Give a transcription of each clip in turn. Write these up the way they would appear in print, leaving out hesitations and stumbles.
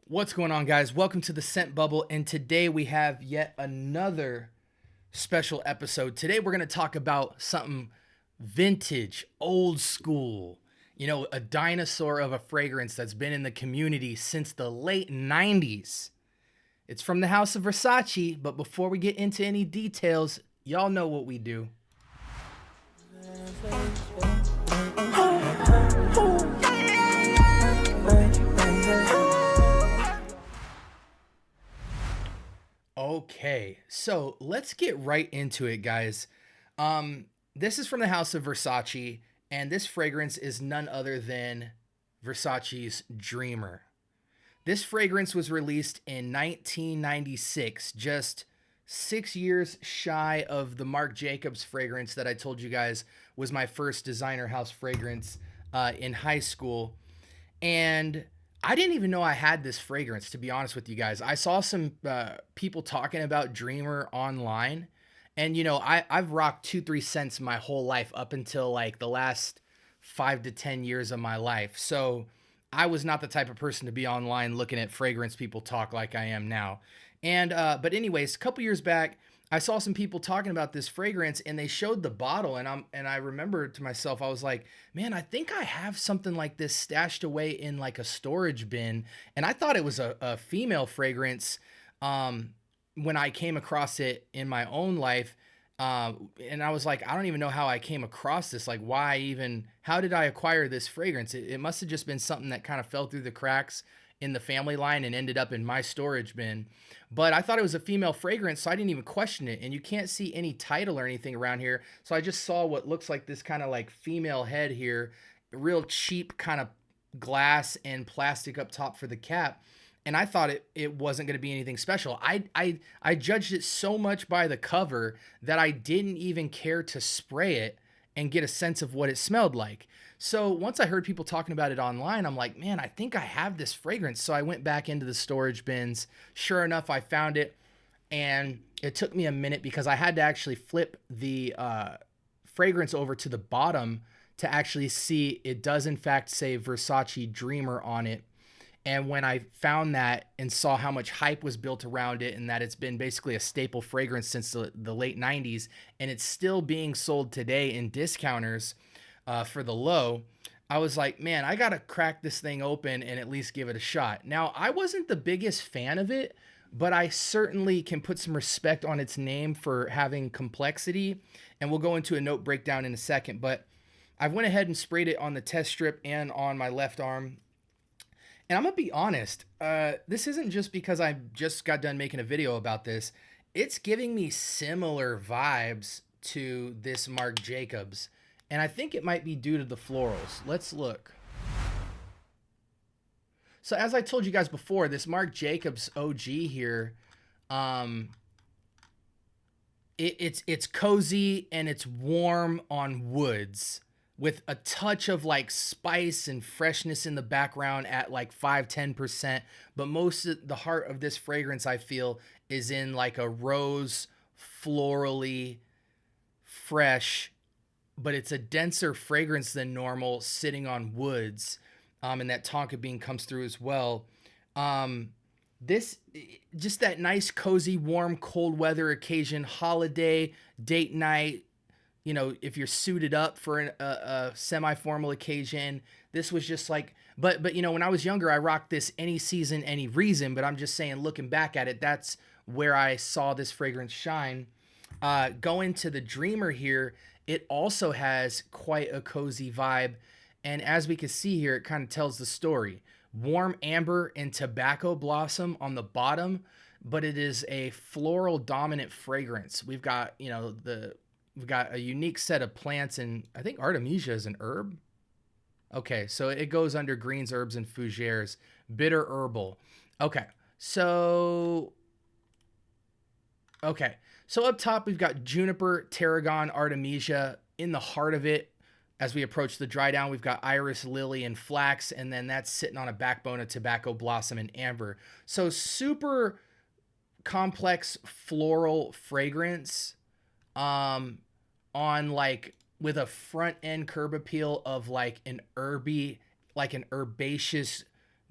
What's going on, guys? Welcome to the Scent Bubble, and today we have yet another special episode. Today we're going to talk about something vintage, old school, a dinosaur of a fragrance that's been in the community since the late 90s. It's from the house of Versace, but before we get into any details, y'all know what we do. Okay, so let's get right into it, guys. This is from the house of Versace, and this fragrance is none other than Versace's Dreamer. This fragrance was released in 1996, just 6 years shy of the Marc Jacobs fragrance that I told you guys was my first designer house fragrance in high school. And I didn't even know I had this fragrance, to be honest with you guys. I saw some people talking about Dreamer online. And, I've rocked 2-3 cents my whole life up until like the last 5 to 10 years of my life. So I was not the type of person to be online looking at fragrance people talk like I am now. But anyways, a couple years back, I saw some people talking about this fragrance and they showed the bottle, and I remember to myself, I was like, man, I think I have something like this stashed away in like a storage bin. And I thought it was a female fragrance when I came across it in my own life. And I was like, I don't even know how I came across this. Like, how did I acquire this fragrance? It must have just been something that kind of fell through the cracks in the family line and ended up in my storage bin. But I thought it was a female fragrance, so I didn't even question it. And you can't see any title or anything around here. So I just saw what looks like this kind of like female head here, real cheap kind of glass and plastic up top for the cap. And I thought it wasn't going to be anything special. I judged it so much by the cover that I didn't even care to spray it and get a sense of what it smelled like. So once I heard people talking about it online, I'm like, man, I think I have this fragrance. So I went back into the storage bins. Sure enough, I found it. And it took me a minute because I had to actually flip the fragrance over to the bottom to actually see it does in fact say Versace Dreamer on it. And when I found that and saw how much hype was built around it and that it's been basically a staple fragrance since the late 90s and it's still being sold today in discounters for the low, I was like, man, I got to crack this thing open and at least give it a shot. Now, I wasn't the biggest fan of it, but I certainly can put some respect on its name for having complexity. And we'll go into a note breakdown in a second. But I went ahead and sprayed it on the test strip and on my left arm. And I'm going to be honest, this isn't just because I just got done making a video about this. It's giving me similar vibes to this Marc Jacobs. And I think it might be due to the florals. Let's look. So as I told you guys before, this Marc Jacobs OG here, it's cozy and it's warm on woods, with a touch of like spice and freshness in the background at like 5-10%. But most of the heart of this fragrance, I feel, is in like a rose, florally, fresh, but it's a denser fragrance than normal sitting on woods. And that tonka bean comes through as well. This, just that nice, cozy, warm, cold weather occasion, holiday, date night, if you're suited up for a semi-formal occasion. This was just like, but when I was younger, I rocked this any season, any reason. But I'm just saying, looking back at it, that's where I saw this fragrance shine. Going to the Dreamer here, it also has quite a cozy vibe. And as we can see here, it kind of tells the story. Warm amber and tobacco blossom on the bottom, but it is a floral dominant fragrance. We've got, we've got a unique set of plants, and I think Artemisia is an herb. Okay, so it goes under greens, herbs, and fougères. Bitter herbal. Okay, so up top, we've got juniper, tarragon, artemisia. In the heart of it, as we approach the dry down, we've got iris, lily, and flax, and then that's sitting on a backbone of tobacco blossom and amber. So super complex floral fragrance. On like with a front end curb appeal of like an herbaceous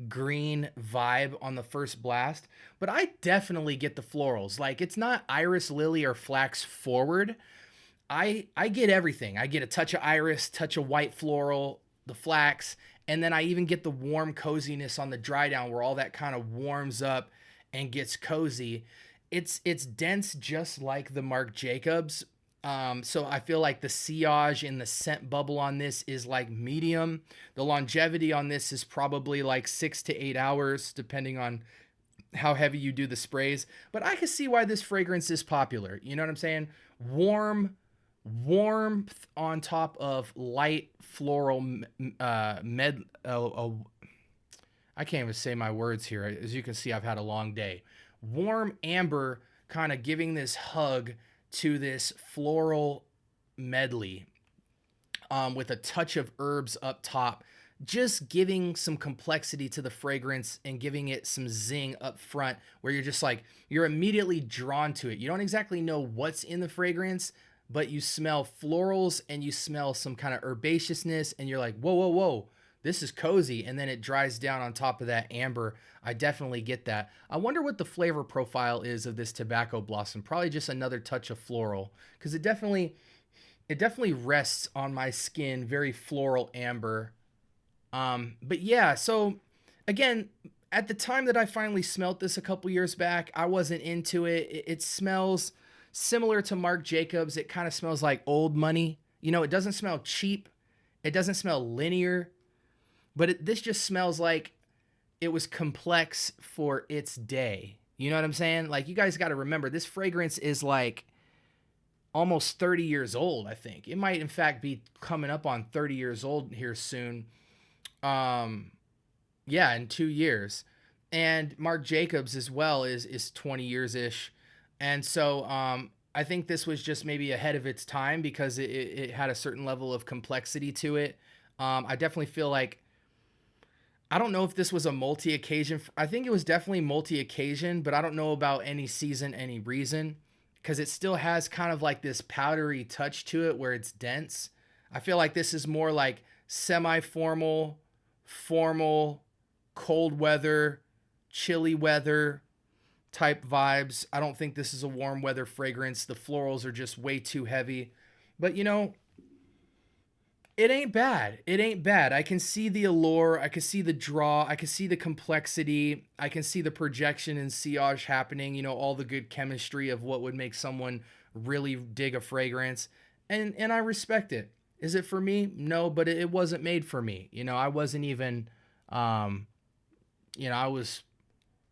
green vibe on the first blast, but I definitely get the florals. Like, it's not iris, lily, or flax forward. I get everything. I get a touch of iris, touch of white floral, the flax, and then I even get the warm coziness on the dry down where all that kind of warms up and gets cozy. It's dense just like the Marc Jacobs. So I feel like the sillage and the scent bubble on this is like medium. The longevity on this is probably like 6 to 8 hours, depending on how heavy you do the sprays. But I can see why this fragrance is popular. You know what I'm saying? Warm, warmth on top of light floral I can't even say my words here. As you can see, I've had a long day. Warm amber kind of giving this hug to this floral medley, with a touch of herbs up top, just giving some complexity to the fragrance and giving it some zing up front where you're just like, you're immediately drawn to it. You don't exactly know what's in the fragrance, but you smell florals and you smell some kind of herbaceousness and you're like, whoa, whoa, whoa, this is cozy. And then it dries down on top of that amber. I definitely get that. I wonder what the flavor profile is of this tobacco blossom. Probably just another touch of floral, because it definitely rests on my skin, very floral amber. But yeah, so again, at the time that I finally smelt this a couple years back, I wasn't into it. It smells similar to Marc Jacobs. It kind of smells like old money. You know, it doesn't smell cheap. It doesn't smell linear, but this just smells like it was complex for its day. You know what I'm saying? Like, you guys got to remember, this fragrance is like almost 30 years old, I think. It might, in fact, be coming up on 30 years old here soon. Yeah, in 2 years. And Marc Jacobs as well is 20 years ish. And so I think this was just maybe ahead of its time because it had a certain level of complexity to it. I definitely feel like, I don't know if this was a multi-occasion. I think it was definitely multi-occasion, but I don't know about any season, any reason, because it still has kind of like this powdery touch to it where it's dense. I feel like this is more like semi-formal, formal, cold weather, chilly weather type vibes. I don't think this is a warm weather fragrance. The florals are just way too heavy. But you know, it ain't bad. It ain't bad. I can see the allure. I can see the draw. I can see the complexity. I can see the projection and sillage happening. You know, all the good chemistry of what would make someone really dig a fragrance. And I respect it. Is it for me? No, but it wasn't made for me. You know, I wasn't even, I was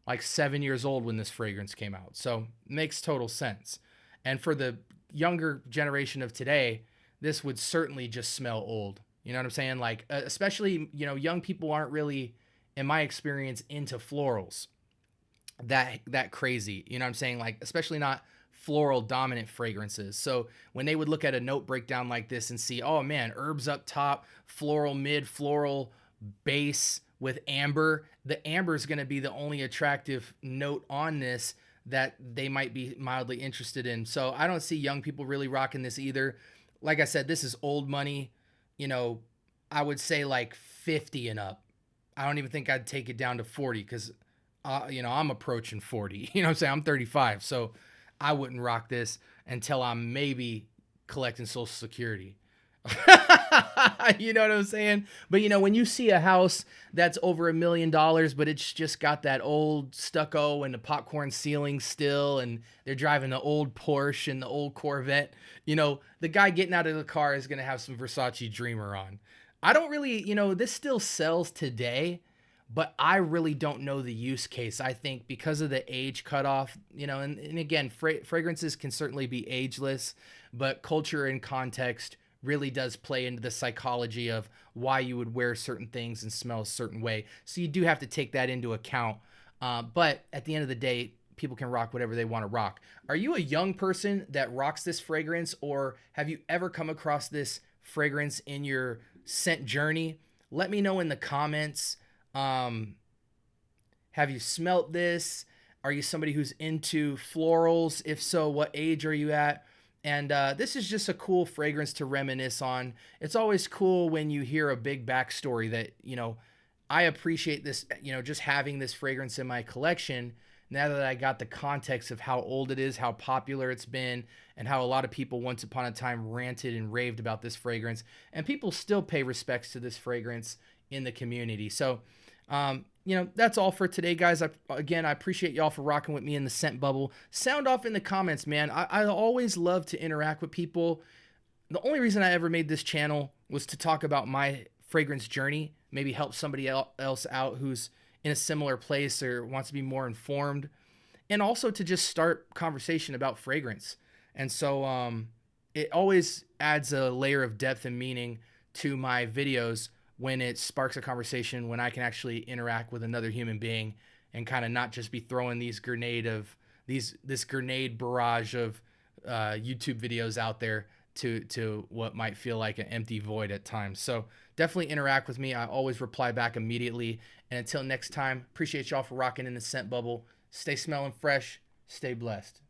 like 7 years old when this fragrance came out. So it makes total sense. And for the younger generation of today, this would certainly just smell old. You know what I'm saying? Like, especially, you know, young people aren't really, in my experience, into florals that crazy. You know what I'm saying? Like, especially not floral dominant fragrances. So when they would look at a note breakdown like this and see, oh man, herbs up top, floral mid, floral base with amber, the amber is going to be the only attractive note on this that they might be mildly interested in. So I don't see young people really rocking this either. Like I said, this is old money. You know, I would say like 50 and up. I don't even think I'd take it down to 40 because, I'm approaching 40. You know what I'm saying? I'm 35. So I wouldn't rock this until I'm maybe collecting Social Security. You know what I'm saying? But, you know, when you see a house that's over $1 million, but it's just got that old stucco and the popcorn ceiling still, and they're driving the old Porsche and the old Corvette, you know, the guy getting out of the car is going to have some Versace Dreamer on. I don't really, this still sells today, but I really don't know the use case. I think because of the age cutoff, and again, fragrances can certainly be ageless, but culture and context really does play into the psychology of why you would wear certain things and smell a certain way. So you do have to take that into account. But at the end of the day, people can rock whatever they want to rock. Are you a young person that rocks this fragrance, or have you ever come across this fragrance in your scent journey? Let me know in the comments. Have you smelt this? Are you somebody who's into florals? If so, what age are you at? And this is just a cool fragrance to reminisce on. It's always cool when you hear a big backstory that, I appreciate this, just having this fragrance in my collection now that I got the context of how old it is, how popular it's been, and how a lot of people once upon a time ranted and raved about this fragrance. And people still pay respects to this fragrance in the community. So, that's all for today, guys. Again, I appreciate y'all for rocking with me in the scent bubble. Sound off in the comments, man. I always love to interact with people. The only reason I ever made this channel was to talk about my fragrance journey, maybe help somebody else out who's in a similar place or wants to be more informed, and also to just start conversation about fragrance. And so it always adds a layer of depth and meaning to my videos when it sparks a conversation, when I can actually interact with another human being and kind of not just be throwing this grenade barrage of YouTube videos out there to what might feel like an empty void at times. So definitely interact with me. I always reply back immediately. And until next time, appreciate y'all for rocking in the scent bubble. Stay smelling fresh. Stay blessed.